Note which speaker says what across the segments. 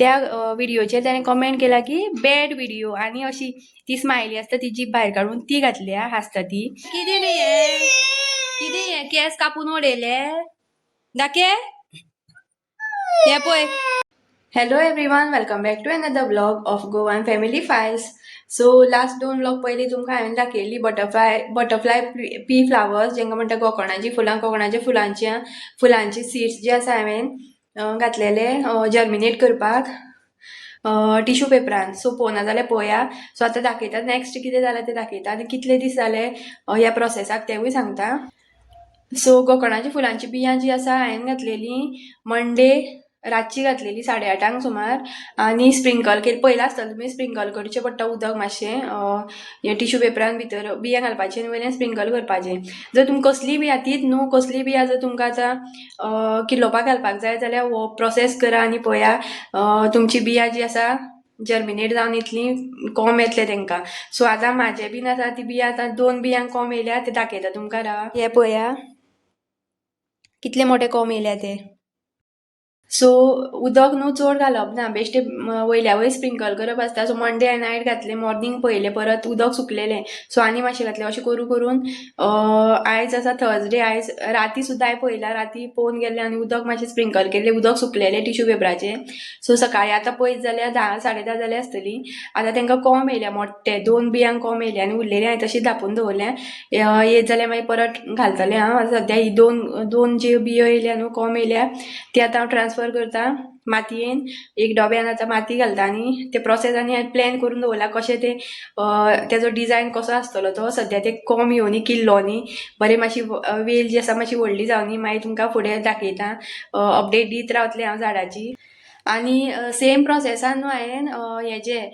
Speaker 1: त्या व्हिडिओचेर त्याने कमेंट केला की बॅड व्हिडिओ आणि अशी ती स्माइली असता ती जीभ भायर काढून ती घातली हासता ती. कितें रे हे कितें हे केस कापून उडयले दाखे हे पळय. Hello everyone, welcome back to another vlog of Goan Family Files. So last 2 vlog पयलीं तुमकां हांवें दाखयली बटरफ्लाय पी फ्लावर्स जेंका म्हणटा कोकणाची फुलां. कोकणाच्या फुलांची सीड्स जे आसा हांवें घातलेले जर्मिनेट करपाक टिश्यू पेपरान. सो पळोवना जाल्यार पळोवया. सो आतां दाखयता नेक्स्ट कितें जालें तें दाखयता आनी कितले दीस जाले ह्या प्रोसेसाक तेवूय सांगता. सो कोकणाची फुलांची बियां जी आसा हांवें घातलेली मंडे रातची घातलेली 8:30 सुमार आनी स्प्रिंकल केली. पयला आसतना तुमी स्प्रिंकल करचें पडटा उदक मातशें हे टिश्यू पेपरान भितर बियां घालपाचें आनी वयल्यान स्प्रिंकल करपाचें. जर तुमकां कसली बियां तीच न्हू कसली बियां जर तुमकां आतां किलोवपाक घालपाक जाय जाल्यार हो प्रोसेस करा आनी पळया तुमची बियां जी आसा जर्मिनेट जावन इतली कोंब येतले तांकां. सो आतां म्हाजे बीन आसा ती बियां आतां 2 बियांक कोंब येयल्या ते दाखयता तुमकां. हे पळया कितले मोठे कोंब येयल्या ते. सो उदक न्हू चड घालप ना, बेश्टे वयल्या वयर स्प्रिंकल करप आसता. सो मंडे नायट घातले, मॉर्निंग पयले परत उदक सुकलेलें सो आनी मातशें घातलें. अशें करून करून आयज आसा थर्सडे, आयज राती सुद्दां हांवें पयला, राती पोवन गेलें आनी उदक मातशें स्प्रिंकल केलें, उदक सुकलेलें टिश्यू पेपराचें. सो सकाळीं आतां पयत जाल्यार 10 10:30 जाली आसतली. आतां तांकां कोंब येयल्या मोठे 2 बियांक कोंब येयल्या आनी उरलेलें हांवें तशीच धापून दवरलें. येत जाल्यार मागीर परत घालतलें हांव. सद्या ही दोन ज्यो बियो येयल्या न्हू कोंब येयल्या ती आतां हांव ट्रान्सफर करता मातयेन. एक डब्यान आतां माती घालता आनी ते प्रोसेस आनी हांवें प्लॅन करून दवरला कशें ते तेजो डिजायन कसो आसतलो तो. सद्या ते कोंब येवनी किल्लोनी बरें मातशी वेल जी आसा मातशी व्हडली जावनी. मागीर तुमकां फुडें दाखयता, अपडेट दीत रावतलें हांव झाडाची. आनी सेम प्रोसेसान न्हू हांवें हेजे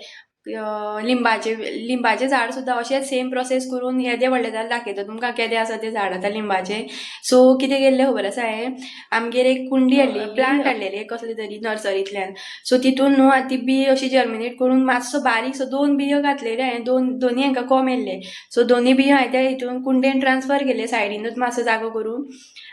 Speaker 1: लिंबाचें झाड सुद्दां अशेंच सेम प्रोसेस करून येदें व्हडलें जाल्यार दाखयता तुमकां केदें आसा तें झाड आतां लिंबाचें. सो कितें केल्लें खबर आसा हांवें आमगेर एक कुंडी हाडली, प्लांट हाडलेली कसले तरी नर्सरींतल्यान. सो तितून न्हू ती बी अशी जर्मिनेट करून मातसो बारीक सो 2 बियो घातलेले हांवें. दोनी हांकां कोंब येयल्ले. सो दोनी बियो हांवें त्या हितून कुंडेन ट्रान्सफर केले सायडीनूच मातसो जागो करून.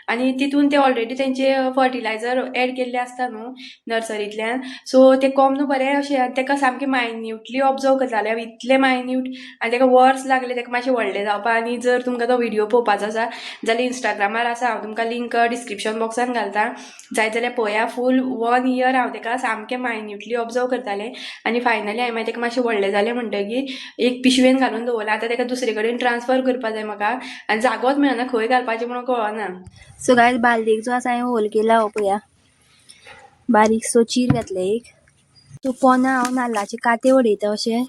Speaker 1: आनी तितून ते ऑलरेडी तेंचे फर्टिलायझर एड केल्ले आसता न्हू नर्सरींतल्यान. सो ते कोंब न्हू बरें अशें तेका सामकें मायन्यूटली ऑब्जर्व करतालें हांव, इतले मायन्यूट. आनी तेका वर्स लागले तेका मातशें व्हडलें जावपाक. आनी जर तुमकां तो व्हिडिओ पळोवपाचो आसा जाल्यार इंस्टाग्रामार आसा, हांव तुमकां लिंक डिस्क्रिप्शन बॉक्सान घालता, जाय जाल्यार पळया. फूल 1 year हांव तेका सामकें मायन्यूटली ऑब्जर्व करतालें. आनी फायनली हांवें मागीर तेका मातशें व्हडलें जालें म्हणटकीर एक पिशवेन घालून दवरलें. आतां तेका दुसरे कडेन ट्रान्सफर करपा जाय म्हाका आनी जागोच मेळना खंय घालपाचें म्हणून कळना. सो गायज बालदेक जो आसा हांवें होल केला हो पळया, बारीक सो चीर घातले एक. तो पोना हांव नाल्लाचे काते उडयता अशें.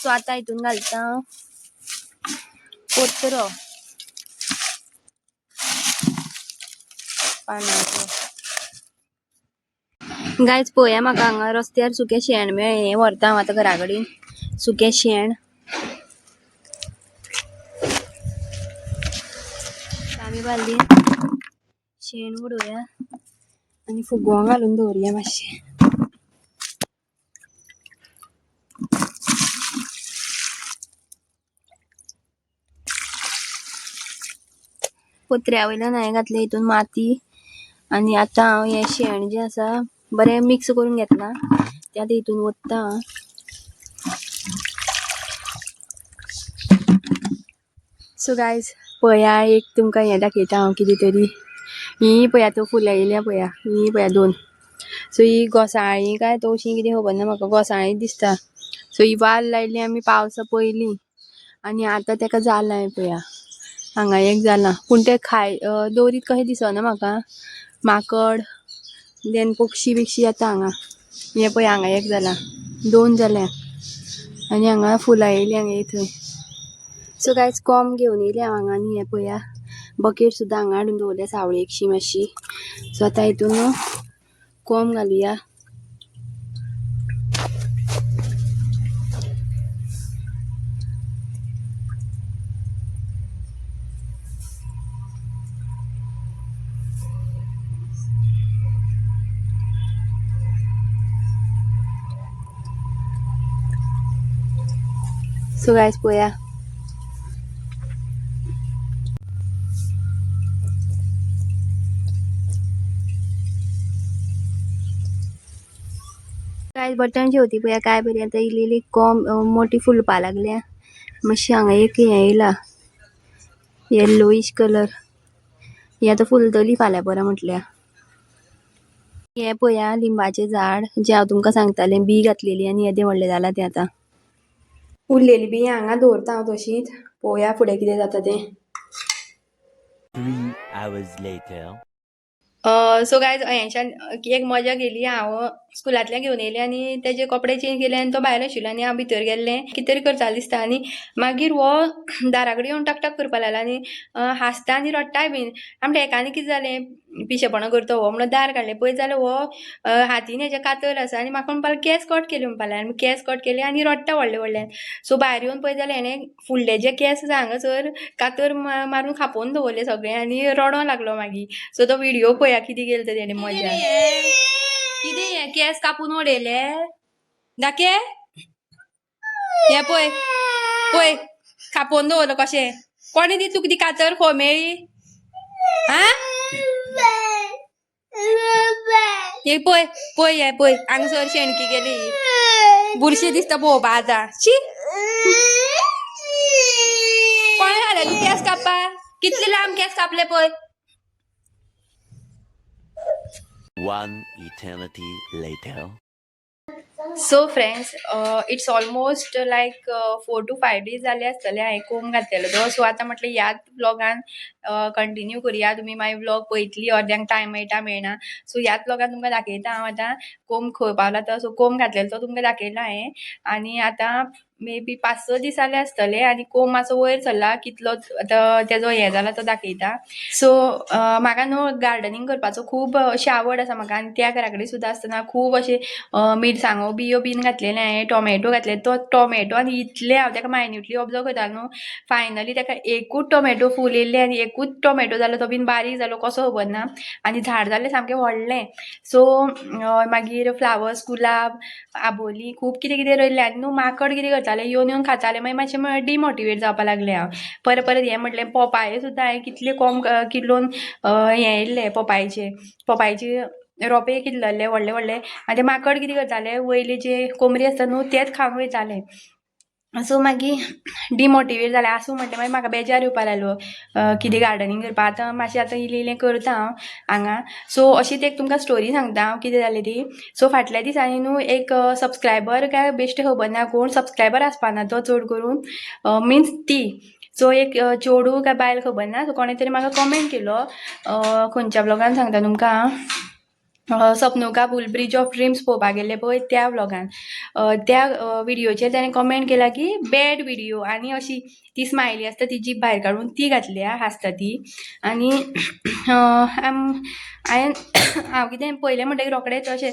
Speaker 1: सो आतां हितून घालता पोतरो पानांचो. गायज पळया म्हाका हांगा रस्त्यार सुकें शेण मेळ्ळें, हें व्हरता हांव आतां घरा कडेन. सुकें शेण आमी बालदीन शेण उडोवया आनी फुगोवंक घालून दवरया मातशें. पत्र्या वयल्यान हांवें घातले हितून माती आनी आतां हांव हें शेण जें आसा बरें मिक्स करून घेतलां तें आतां हितून ओतता. सो गायज पळया एक तुमकां हें दाखयता हांव कितें तरी. ही पळया तो फुलां येयल्या पळया, ही पळया 2. सो ही घोसाळीं काय तवशीं कितें खबर ना म्हाका, घोसाळीं दिसता. सो ही वाल लायली आमी पावसा पयलीं आनी आतां तेका जालां. हें पळया हांगा एक जालां, पूण तें दवरीत कशें दिसना म्हाका. माकड देन पक्षी बिक्षी येता हांगा. हें पळय हांगा एक जालां, 2 जाल्या आनी हांगा फुलां येयलीं हांगा थंय. सो गायज कोंब घेवन येयलें हांव हांगा आनी हें पळया बकेट सुद्दां हांगा हाडून दवरल्या सावळेकशी मातशी. सो आतां हितून कोंब घालुया. सो गायज पळया काय बटन होती पळय काय बरी आता इल्ली मोठी फुलपा लागल्या मातशी हांगा एक हे येयला येल्लोइश कलर ही आता फुलतली फाल्यां बरं म्हटल्या हे पळया लिंबाचे झाड जे हांव तुमकां सांगताले बी घातलेली आनी येदे व्हडले जाला ते आता उरलेली बी हांगा दवरता हांव तशीच पळोवया फुडें कितें जाता तें
Speaker 2: 3 hours later.
Speaker 1: सो गायज हेंच्यान एक मजा गेली हांव स्कुलांतल्यान घेवन येयलें आनी तेजे कपडे चेंज केले आनी तो भायर आशिल्लो आनी हांव भितर गेल्लें कितें तरी करतालें दिसता आनी मागीर हो दारा कडेन येवन टक टक करपा लागलो आनी हांसता आनी रडटाय बीन आमच्या एकानी कितें जालें पिशेपणां करता हो म्हणून दार काडलें पळयत जाल्यार हो हातीन हेजे कातर आसा आनी म्हाका म्हणपाक लागलो केंस कट केले म्हणपाक लागलो केंस कट केले आनी रडटा व्हडले व्हडल्यान सो भायर येवन पळयत जाल्यार हेणें फुडले जे केंस आसा हांगासर कातर मारून खापोवन दवरले सगळे आनी रडों लागलो मागीर सो तो व्हिडिओ पळया कितें केलें तर तेणें मजा कितें हे केंस कापून उडयले दाखे हे पळय पळय खापोवन दवरलो कशें कोणे दी तुका ती कातर खो मेळ्ळी हा हे पळय पळय हे पळय हांगसर शेणकी गेली बुरशी दिसता पळोवपा आतां शी कोणे घाले तूं केंस कापा कितले लांब केंस कापले पळय
Speaker 2: One eternity later.
Speaker 1: So friends it's almost like 4 to 5 days जाले आसतले हांवें कोंब घातलेलो तो सो आतां म्हटलें ह्याच ब्लॉगान कंटिन्यू करुया तुमी मागीर ब्लॉग पळयतली अर्द्यांक टायम मेळटा सो ह्याच ब्लॉगान तुमकां दाखयता हांव आतां कोंब खंय पावला तो सो कोंब घातलेलो तो तुमकां दाखयलो हांवें आनी आतां मे बी 5-6 दीस जाले आसतले आनी कोंब मातसो वयर सरला कितलो आतां तेजो हे जाला तो दाखयता सो म्हाका न्हू गार्डनिंग करपाचो खूब अशी आवड आसा म्हाका आनी त्या घरा कडेन सुद्दां आसतना खूब अशे मिरसांगो बियो बीन घातलेले हांवें टोमॅटो घातले तो टोमॅटो आनी इतले हांव ताका मायन्यूटली ऑब्जर्व करतालो न्हू फायनली ताका एकूच टोमॅटो फूल येयल्ले आनी एकूच टोमॅटो जालो तो बीन बारीक जालो कसो खबर ना आनी झाड जाल्लें सामकें व्हडलें सो मागीर फ्लावर्स गुलाब आबोली खूब कितें कितें रोयल्लें आनी न्हू माकड कितें करतालें येवन खातालें मागीर मातशें डिमोटिवेट जावपा लागलें हांव परत परत हें म्हटलें पोपाये सुद्दां हांवें कितले कोंब किलोन हें येयल्ले पोपायेचे रोंपे कितलेले व्हडले व्हडले आनी ते माकड कितें करताले वयले जे कोमरी आसता न्हू तेच खावन वयताले सो मागीर डिमोटिवेट जालें आसूं म्हणटा मागीर म्हाका बेजार येवपा लागलो कितें गार्डनिंग करपा आतां मातशें आतां इल्लें इल्लें करता हांव हांगा सो अशीच एक तुमकां स्टोरी सांगता हांव कितें जालें ती सो फाटल्या दिसांनी न्हू एक सबस्क्रायबर काय बेश्टे खबर ना कोण सबस्क्रायबर आसपाना तो चड करून मिन्स ती सो एक चेडू काय बायल खबर ना सो कोणे तरी म्हाका कमेंट केलो खंयच्या ब्लॉगान सांगता तुमकां सपनुका फूल ब्रिज ऑफ ड्रीम्स पळोवपाक गेल्ले पळय त्या ब्लॉगान त्या व्हिडिओचेर ताणें कमेंट केला की बॅड व्हिडिओ आनी अशी ती स्मायली आसता ती जीब भायर काडून ती घातल्या हांसता ती आनी हांव कितें पयलें म्हणटकीर रोखडेंच अशें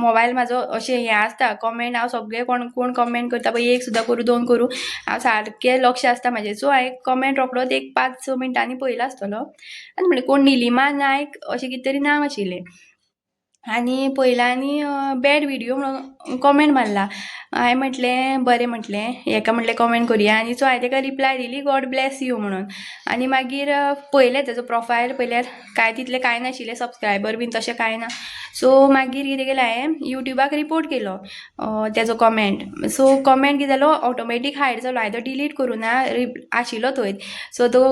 Speaker 1: मोबायल म्हाजो अशें हें आसता कमेंट हांव सगळें कोण कमेंट करता पळय एक सुद्दां करूं 2 करूं हांव सारकें लक्ष आसता म्हाजें सो हांवें कमेंट रोखडोच एक 5-6 मिनटांनी पयलो आसतलो आनी म्हणलें कोण निलिमा नायक अशें कितें तरी नांव आशिल्लें आनी पयला आनी बॅड व्हिडिओ म्हणून कमेंट मारला हांवें म्हटलें बरें म्हटलें हेका म्हटलें कमेंट करुया आनी सो हांवें ताका रिप्लाय दिली गॉड ब्लेस यू म्हणून आनी मागीर पयलें तेजो प्रोफायल पयल्यार कांय नाशिल्लें सबस्क्रायबर बीन तशें कांय ना सो मागीर कितें केलें हांवें युट्यूबाक रिपोर्ट केलो तेजो कमेंट सो कमेंट कितें जालो ऑटोमॅटीक हायड जालो हांवें तो डिलीट करूं ना आशिल्लो थंय सो तो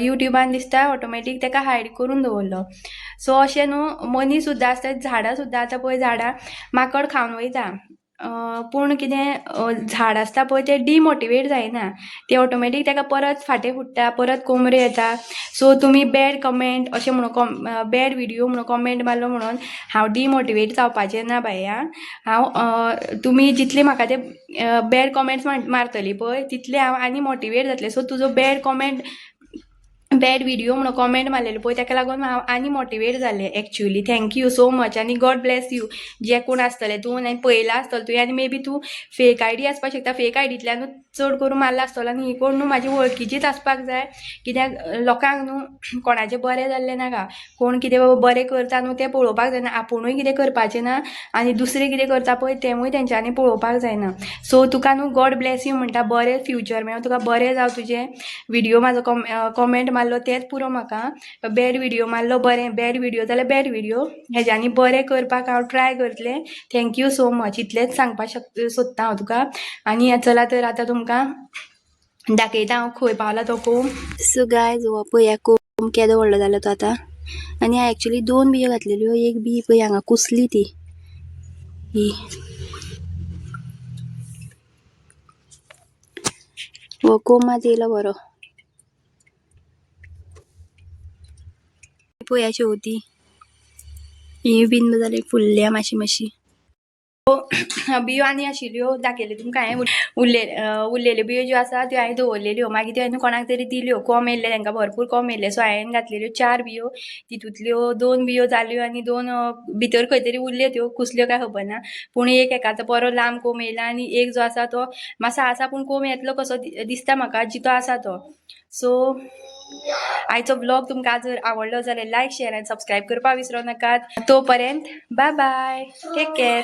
Speaker 1: युट्यूबान दिसता ऑटोमॅटीक ताका हायड करून दवरलो सो अशें न्हू मनीस सुद्दां आसता झाडां सुद्दां आतां पळय झाडां माकड खावन वयता पूण कितें झाड आसता पळय तें डिमोटिवेट जायना ते ऑटोमॅटीक ताका परत फाटें फुट्टा परत कोमरे येता सो तुमी बॅड कमेंट अशें म्हणून बॅड व्हिडिओ म्हणून कमेंट मारलो म्हणून हांव डिमोटिवेट जावपाचें ना बाया हांव तुमी जितले म्हाका ते बॅड कमेंट्स मारतली पळय तितले हांव आनी मोटिवेट जातलें सो तुजो बॅड व्हिडिओ म्हणून कमेंट मारलेलो पळय ताका लागून हांव आनी मोटिवेट जालें एक्चुअली थँक्यू सो मच आनी गॉड ब्लेस यू जे कोण आसतले तूं आनी पळयला आसतलो तुवें आनी मे बी तूं फेक आयडी आसपाक शकता फेक आयडींतल्यानूच चड करून मारला आसतलो आनी ही कोण न्हू म्हाजी वळखीचीच आसपाक जाय कित्याक लोकांक न्हू कोणाचें बरें जाल्लें नाका कोण कितें बाबा बरें करता न्हू तें पळोवपाक जायना आपुणूय कितें करपाचें ना आनी दुसरें कितें करता पळय तेंवूय तेंच्यांनी पळोवपाक जायना सो तुका न्हू गॉड ब्लेस यू म्हणटा बरें फ्युचर मेळूं तुका बरें जावं तुजें व्हिडिओ म्हाजो कमेंट मारला मारलो तेच पुरो म्हाका बॅड व्हिडिओ मारलो बरें बॅड व्हिडिओ जाल्यार बॅड व्हिडिओ हेज्यांनी बरें करपाक हांव ट्राय करतलें थँक्यू सो मच इतलेंच सांगपाक सोदता हांव तुका आनी चला तर आतां तुमकां दाखयता हांव खंय पावला तो कोंब सो गायज हो पळय कोंब केदो व्हडलो जालो तो आतां आनी हांवें एक्चुली 2 बियो घातलेल्यो एक बी पळय हांगा कुसली ती ही हो कोंब मात येयलो बरो पळय शेवती ही बीन जाली फुल्ल्या मातशी बियो आनी आशिल्ल्यो दाखयल्यो तुमकां हांवें उरलेल्यो बियो ज्यो आसा त्यो हांवें दवरलेल्यो मागीर त्यो हांवें कोणाक तरी दिल्यो कोंब येयल्ले तांकां भरपूर कोंब येयल्ले सो हांवें घातलेल्यो 4 बियो तितूंतल्यो 2 बियो जाल्यो आनी 2 भितर खंय तरी उरल्यो त्यो कुसल्यो काय खबर ना पूण एक एकाचो बरो लांब कोंब येयला आनी एक जो आसा तो मातसो आसा पूण कोंब येतलो कसो दिसता म्हाका जितो आसा तो सो आयचो ब्लॉग तुमकां जर आवडलो जाल्यार लायक शेअर आनी सबस्क्राईब करपाक विसरूं नाकात तोपर्यंत बाय बाय टेक केअर